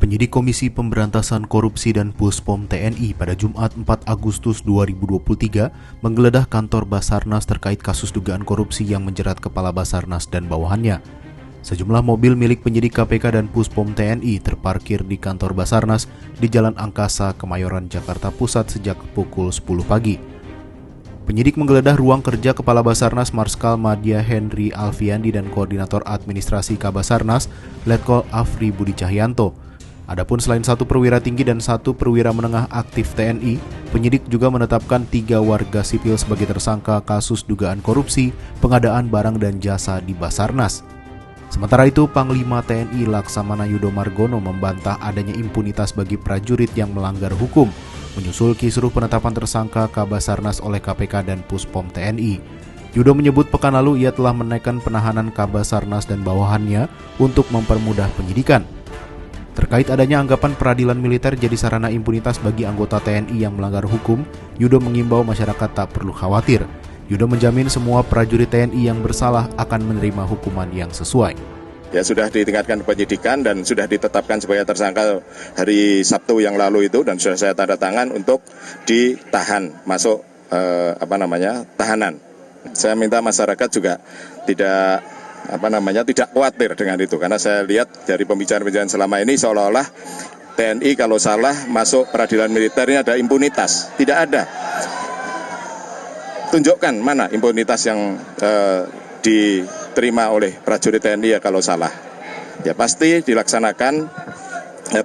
Penyidik Komisi Pemberantasan Korupsi dan Puspom TNI pada Jumat 4 Agustus 2023 menggeledah kantor Basarnas terkait kasus dugaan korupsi yang menjerat Kepala Basarnas dan bawahannya. Sejumlah mobil milik penyidik KPK dan Puspom TNI terparkir di kantor Basarnas di Jalan Angkasa, Kemayoran, Jakarta Pusat sejak pukul 10 pagi. Penyidik menggeledah ruang kerja Kepala Basarnas Marskal Madya Henry Alfiandi dan Koordinator Administrasi Kabasarnas Letkol Afri Budi Cahyanto. Adapun selain satu perwira tinggi dan satu perwira menengah aktif TNI, penyidik juga menetapkan 3 warga sipil sebagai tersangka kasus dugaan korupsi, pengadaan barang dan jasa di Basarnas. Sementara itu, Panglima TNI Laksamana Yudo Margono membantah adanya impunitas bagi prajurit yang melanggar hukum, menyusul kisruh penetapan tersangka Kabasarnas oleh KPK dan Puspom TNI. Yudo menyebut pekan lalu ia telah menaikkan penahanan Kabasarnas dan bawahannya untuk mempermudah penyidikan. Terkait adanya anggapan peradilan militer jadi sarana impunitas bagi anggota TNI yang melanggar hukum, Yudo mengimbau masyarakat tak perlu khawatir. Yudo menjamin semua prajurit TNI yang bersalah akan menerima hukuman yang sesuai. Ya, sudah ditingkatkan penyidikan dan sudah ditetapkan sebagai tersangka hari Sabtu yang lalu itu, dan sudah saya tanda tangan untuk ditahan masuk tahanan. Saya minta masyarakat juga tidak khawatir dengan itu, karena saya lihat dari pembicaraan selama ini seolah-olah TNI kalau salah masuk peradilan militer ini ada impunitas. Tidak ada. Tunjukkan mana impunitas yang diterima oleh prajurit TNI ya kalau salah. Ya pasti dilaksanakan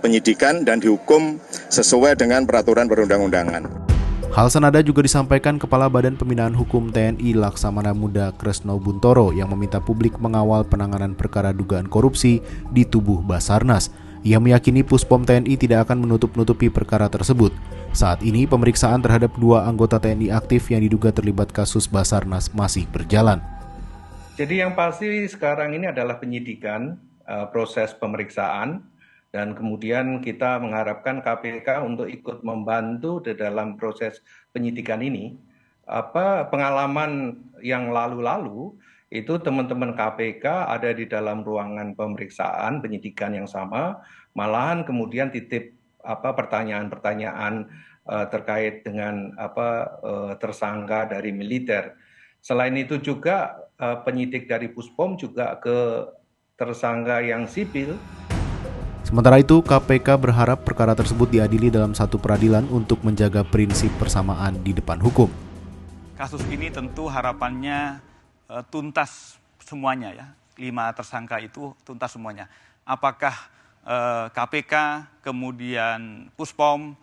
penyidikan dan dihukum sesuai dengan peraturan perundang-undangan. Hal senada juga disampaikan Kepala Badan Pembinaan Hukum TNI Laksamana Muda Kresno Buntoro yang meminta publik mengawal penanganan perkara dugaan korupsi di tubuh Basarnas. Ia meyakini Puspom TNI tidak akan menutup-nutupi perkara tersebut. Saat ini pemeriksaan terhadap 2 anggota TNI aktif yang diduga terlibat kasus Basarnas masih berjalan. Jadi yang pasti sekarang ini adalah penyidikan, proses pemeriksaan. Dan kemudian kita mengharapkan KPK untuk ikut membantu di dalam proses penyidikan ini. Pengalaman yang lalu-lalu itu teman-teman KPK ada di dalam ruangan pemeriksaan penyidikan yang sama, malahan kemudian titip pertanyaan-pertanyaan terkait dengan tersangka dari militer. Selain itu juga penyidik dari Puspom juga ke tersangka yang sipil. Sementara itu, KPK berharap perkara tersebut diadili dalam satu peradilan untuk menjaga prinsip persamaan di depan hukum. Kasus ini tentu harapannya tuntas semuanya ya. 5 tersangka itu tuntas semuanya. Apakah KPK, kemudian Puspom,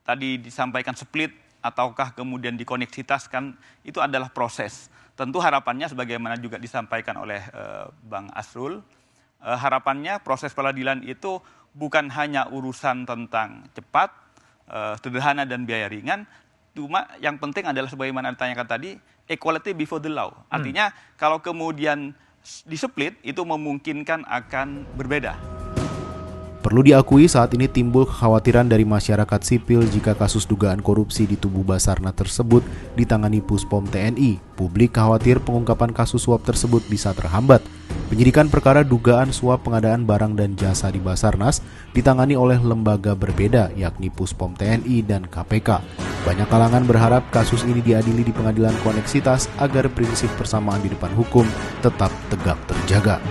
tadi disampaikan split, ataukah kemudian dikoneksitaskan, itu adalah proses. Tentu harapannya sebagaimana juga disampaikan oleh Bang Asrul, harapannya proses peradilan itu bukan hanya urusan tentang cepat, sederhana dan biaya ringan, cuma yang penting adalah sebagaimana ditanyakan tadi, equality before the law. Artinya kalau kemudian diseplit itu memungkinkan akan berbeda. Perlu diakui saat ini timbul kekhawatiran dari masyarakat sipil jika kasus dugaan korupsi di tubuh Basarnas tersebut ditangani Puspom TNI. Publik khawatir pengungkapan kasus suap tersebut bisa terhambat. Penyidikan perkara dugaan suap pengadaan barang dan jasa di Basarnas ditangani oleh lembaga berbeda, yakni Puspom TNI dan KPK. Banyak kalangan berharap kasus ini diadili di pengadilan koneksitas agar prinsip persamaan di depan hukum tetap tegak terjaga.